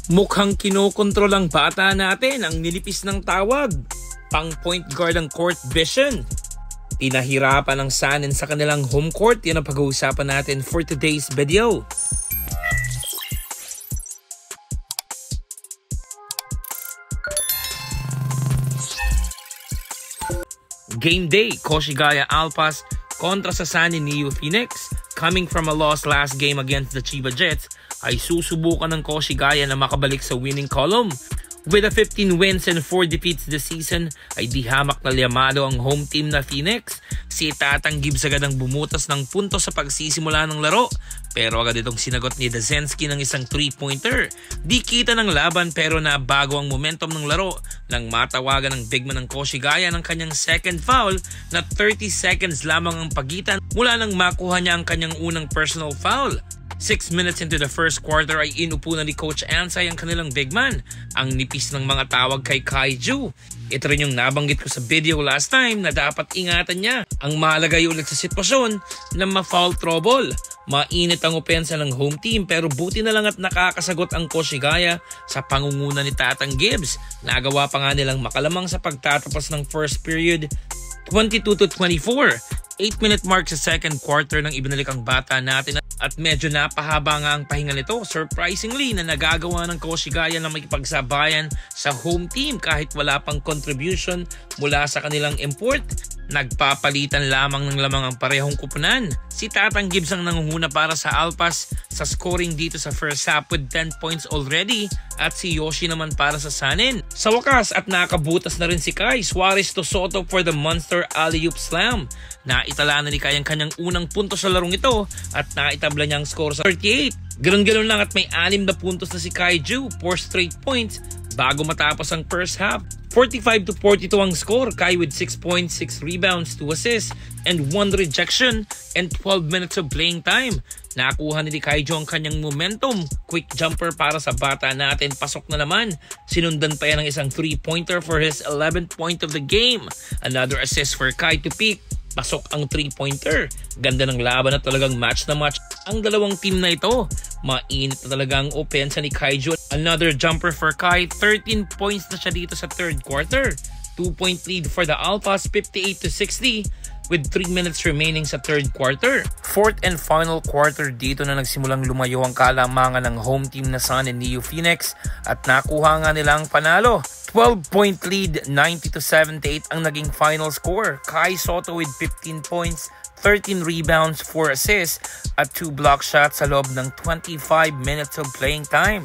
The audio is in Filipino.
Mukhang kinokontrol ang bata natin ang nilipis ng tawag. Pang point guard ang court vision. Pinahirapan ng Sanin sa kanilang home court. Yan ang pag-uusapan natin for today's video. Game day, Koshigaya Alpas kontra sa Sanin Neo Phoenix. Coming from a loss last game against the Chiba Jets, ay susubukan ng Koshigaya na makabalik sa winning column. With a 15 wins and 4 defeats this season, ay di hamak na liyamado ang home team na Phoenix. Si Tatang Gibbs agad ang bumutas ng punto sa pagsisimula ng laro, pero agad itong sinagot ni Dazensky ng isang 3-pointer. Di kita ng laban pero nabago ang momentum ng laro nang matawagan ng bigman ng Koshigaya ng kanyang second foul na 30 seconds lamang ang pagitan mula nang makuha niya ang kanyang unang personal foul. 6 minutes into the first quarter ay inupo na ni Coach Ansay ang kanilang big man. Ang nipis ng mga tawag kay Kaiju. Ito rin yung nabanggit ko sa video last time na dapat ingatan niya. Ang mahalaga ay ulit sa sitwasyon na ma-foul trouble. Mainit ang opensa ng home team pero buti na lang at nakakasagot ang Koshigaya sa pangunguna ni Tatang Gibbs. Nagawa pa nga nilang makalamang sa pagtatapos ng first period 22-24. 8-minute mark sa second quarter nang ibinalik ang bata natin at medyo napahaba nga ang pahinga nito. Surprisingly na nagagawa ng Koshigaya na makipagsabayan sa home team kahit wala pang contribution mula sa kanilang import. Nagpapalitan lamang ng lamang ang parehong kupunan. Si Tatang Gibbs ang nangunguna para sa Alpas sa scoring dito sa first half with 10 points already at si Yoshi naman para sa Sanin. Sa wakas at nakabutas na rin si Kai Suarez to Soto for the monster alley-oop slam. Naitala na ni Kai ang kanyang unang punto sa larong ito at naitabla niya ang score sa 38. Ganun-ganun lang at may 6 na puntos na si Kaiju, 4 straight points bago matapos ang first half. 45-42 ang score, Kai with 6 points, 6 rebounds, 2 assists, and 1 rejection and 12 minutes of playing time. Nakuha ni Kaiju ang kanyang momentum. Quick jumper para sa bata natin, pasok na naman. Sinundan pa yan ng isang 3-pointer for his 11th point of the game. Another assist for Kai to pick. Pasok ang 3-pointer. Ganda ng laban at talagang match na match ang dalawang team na ito. Mainit na talaga ang opensa ni Kaiju. Another jumper for Kai. 13 points na siya dito sa third quarter. 2-point lead for the Alpas, 58-60 with 3 minutes remaining sa third quarter. Fourth and final quarter dito na nagsimulang lumayo ang kalamangan ng home team na Sanin Neo Phoenix at nakuha nga nila ang panalo. 12-point lead, 90-78 ang naging final score. Kai Soto with 15 points, 13 rebounds, 4 assists at 2 block shots sa loob ng 25 minutes of playing time.